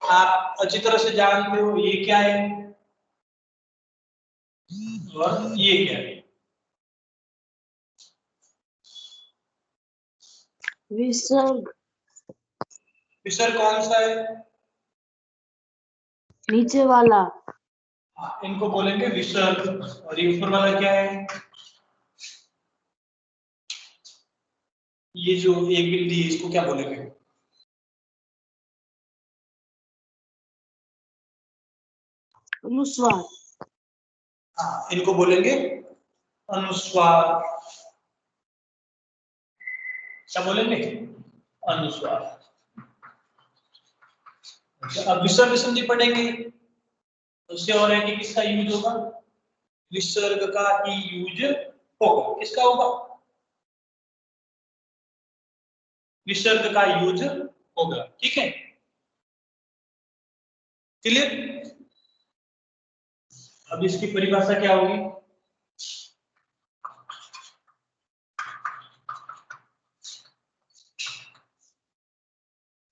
आप अच्छी तरह से जानते हो ये क्या है और ये क्या है। विसर्ग। विसर्ग कौन सा है? नीचे वाला। इनको बोलेंगे विसर्ग। और ये ऊपर वाला क्या है? ये जो एक बिंदी है इसको क्या बोलेंगे? अनुस्वार। इनको बोलेंगे अनुस्वार। क्या बोलेंगे? अनुस्वार। अब विसर्ग संधि पढ़ेंगे उससे और है कि किसका यूज होगा? विसर्ग का ही यूज होगा। किसका होगा? विसर्ग का यूज होगा। ठीक है, क्लियर? अब इसकी परिभाषा क्या होगी?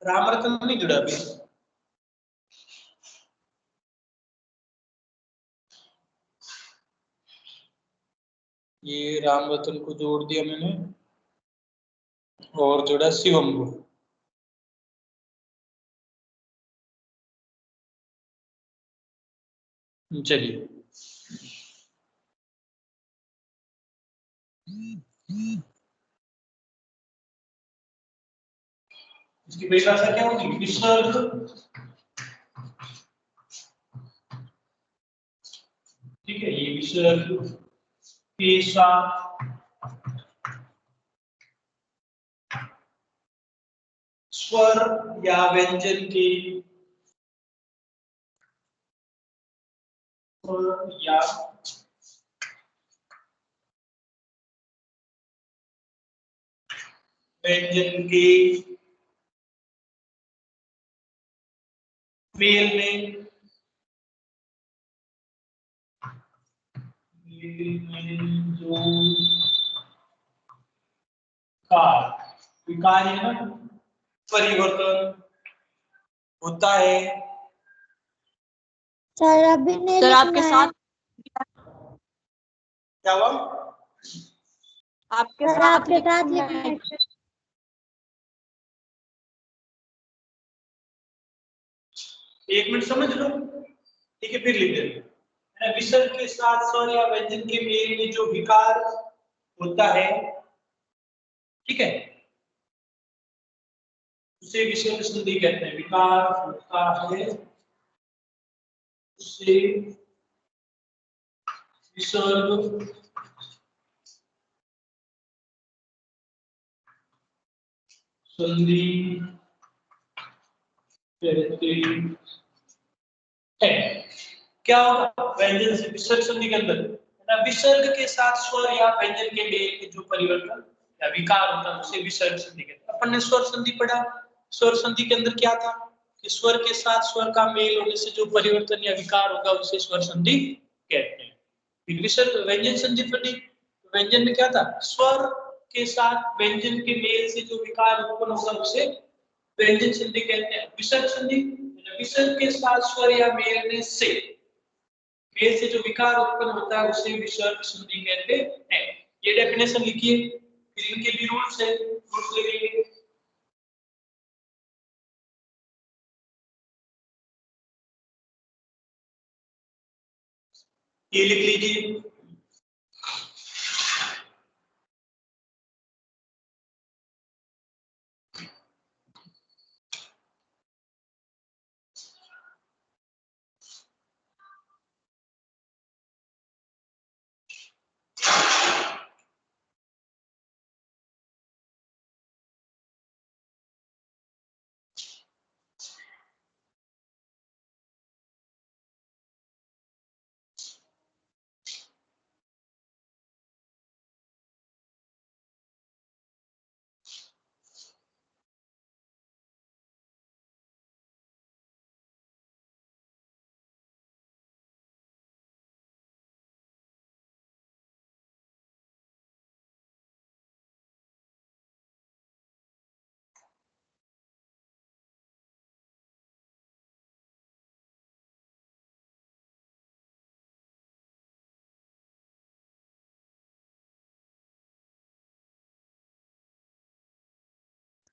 रामरतन नहीं जुड़ा अभी। ये रामरतन को जोड़ दिया मैंने और जोड़ा शिवम को। चलिए, इसकी परिभाषा क्या होगी? विसर्ग ठीक है, ये विसर्ग के साथ स्वर या व्यंजन के या व्यंजन के मेल में जो विकार है ना, परिवर्तन होता है। सर अभी नहीं सर आपके साथ क्या हुआ? आपके सर साथ आपके साथ लिखना है। एक मिनट समझ लो, ठीक है, फिर लिख देना। विसर्ग के साथ स्वर या व्यंजन के मेल में जो विकार होता है, ठीक है, उसे विसर्ग संधि कहते हैं। विकार होता है उसे विसर्ग संधि कहते हैं। क्या होगा व्यंजन से विसर्ग संधि के अंदर? विसर्ग के साथ स्वर या व्यंजन के मेल में जो परिवर्तन या विकार होता है उसे विसर्ग संधि कहते हैं। अपन ने स्वर संधि पढ़ा। स्वर संधि के अंदर क्या था कि स्वर के साथ स्वर का मेल होने से जो परिवर्तन या विकार होगा उसे स्वर संधि कहते हैं। फिर विसर्ग व्यंजन संधि पढ़ी। व्यंजन में क्या था? स्वर के साथ व्यंजन के मेल से जो विकार उत्पन्न होगा उसे व्यंजन संधि कहते हैं। विसर्ग संधि विसर्ग के साथ स्वर या मेल से जो विकार उत्पन्न होता है उसे विसर्ग संधि कहते हैं। ये डेफिनेशन लिखिए, फिर इनके भी रूल्स है, रूल्स लिखेंगे। ये लिख लीजिए।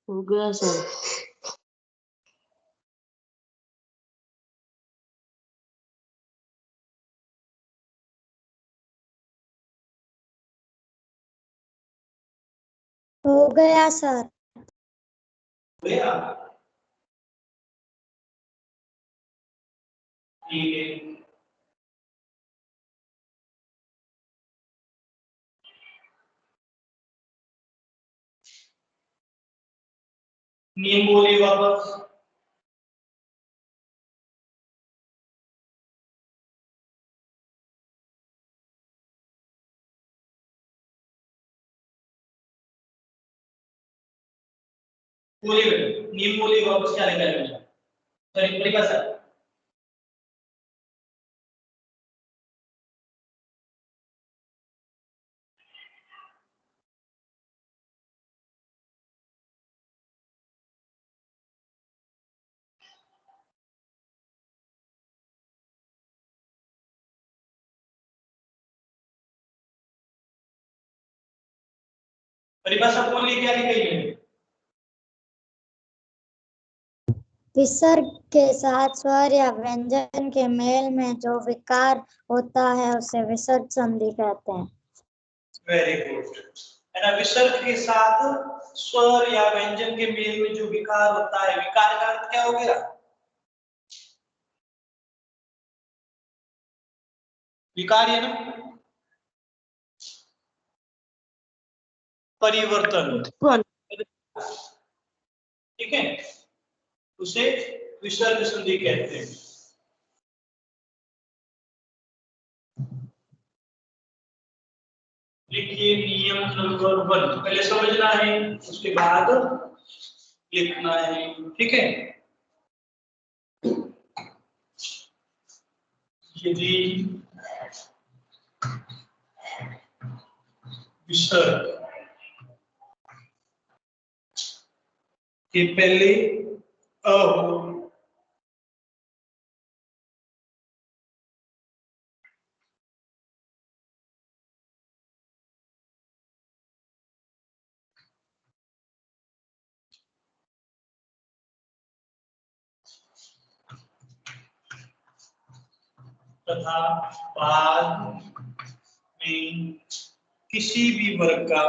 हो गया सर। हो गया सर। गया, ठीक है। नियम बोलिए वापस। बोलिए बेटा, नियम बोलिए वापस, क्या लिखा है मैंने? सॉरी, परिभाषा। परिभाषा बोलिए, क्या लिखा है मैंने? विसर्ग के साथ स्वर या व्यंजन के मेल में जो विकार होता है उसे विसर्ग संधि कहते हैं। Very good. है ना, विसर्ग के साथ स्वर या व्यंजन के मेल में जो विकार होता है, विकार का अर्थ क्या हो गया? विकार है ना, परिवर्तन, उत्पन्न। ठीक है, उसे विसर्ग संधि कहते हैं। लिखिए नियम नंबर 1, पहले समझना है, उसके बाद लिखना है, ठीक है। यदि विसर्ग के पहले अ हो तथा बाद में किसी भी वर्ग का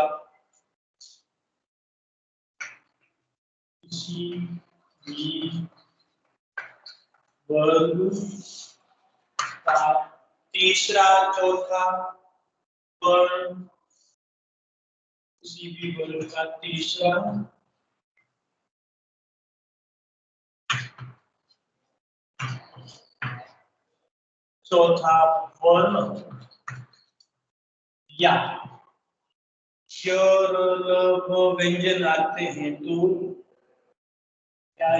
तीसरा चौथा वर्ण, किसी भी वर्ग का तीसरा चौथा वर्ण या व्यंजन आते हैं तो क्या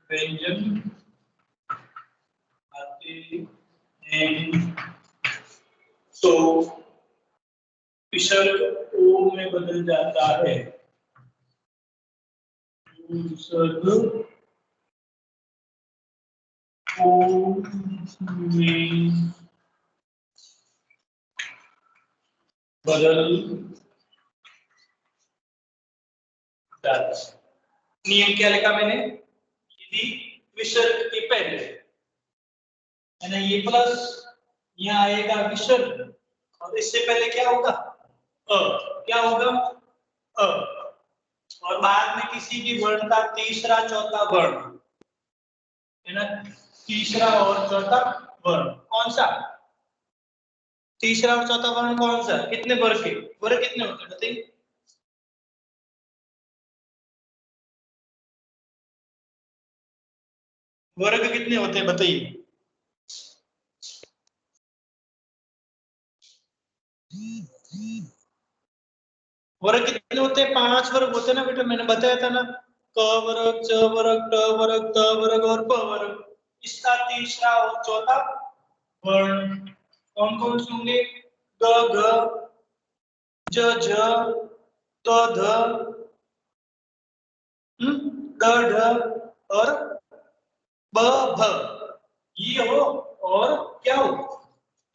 व्यंजन आते हैं तो विसर्ग ओ में बदल जाता है। विसर्ग ओ में बदल जाता है। नियम क्या लिखा मैंने? यदि विसर्ग के पहले, है ना, ये प्लस, यहाँ आएगा विसर्ग, और इससे पहले क्या होगा? क्या होगा? और बाद में किसी भी वर्ण का तीसरा चौथा वर्ण, है ना, तीसरा और चौथा वर्ण, कौन सा? तीसरा और चौथा वर्ण कौन सा? कितने वर्ग के? वर्ग कितने होते हैं बताइए? वर्ग कितने होते हैं बताइए? वर्ग कितने होते हैं? 5 वर्ग होते हैं ना बेटा, मैंने बताया था ना, क वर्ग, च वर्ग, ट वर्ग, त वर्ग और प वर्ग। इसका तीसरा और चौथा वर्ण कौन कौन से होंगे? ग घ, ज झ, त ध, द ढ और ब भ। ये हो और क्या हो,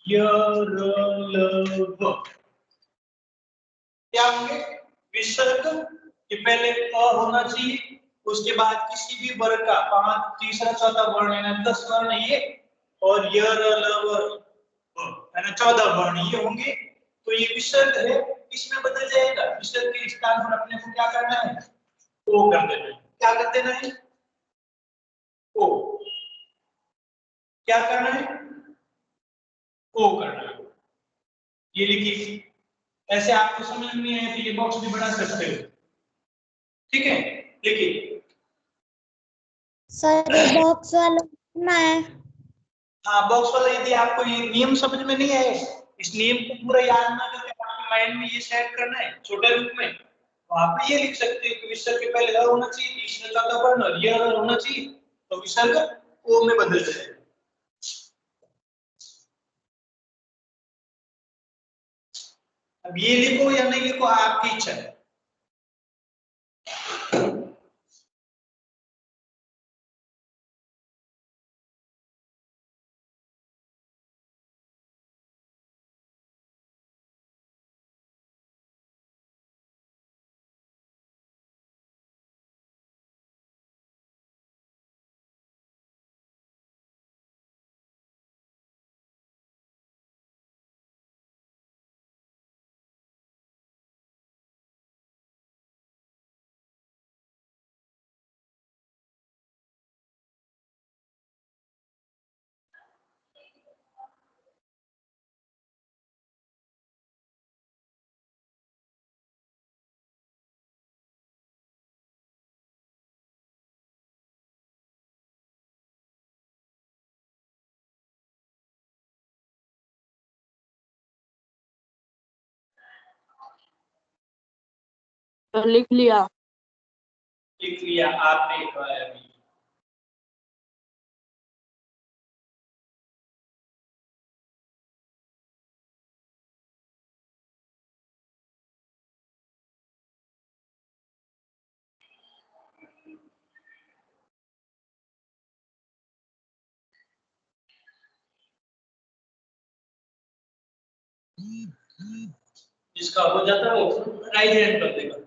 यरलव, क्या होंगे विसर्ग। ये पहले अ होना चाहिए, उसके बाद किसी भी वर्ग का पांच तीसरा चौथा वर्ण है ना 10 वर्ण ये, और यरलव है ना 14 वर्ण ये होंगे। तो ये विसर्ग है, इसमें बदल जाएगा। विसर्ग के स्थान पर अपने को क्या करना है, ओ कर देना है। क्या कर देना है, ओ। क्या करना है, ओ करना है। ये लिखिए। ऐसे आपको समझ में नहीं आए तो ये बॉक्स भी बना सकते हो, ठीक है। देखिए सर ये बॉक्स वाला कितना है? हाँ बॉक्स वाला, यदि आपको ये नियम समझ में नहीं आए, इस नियम को पूरा याद ना करके आपके माइंड में ये सेट करना है छोटे रूप में, तो आप ये लिख सकते हैं कि विसर्ग के पहले अ होना चाहिए, तीसरा चौथा वर्ण और ये होना चाहिए, तो विसर्ग ओ में बदल जाएगा। अब ये लिखो या नहीं लिखो आपकी इच्छा है। लिख लिया। लिख लिया आपने एक बार अभी। जिसका हो जाता है वो राइट हैंड कर देगा।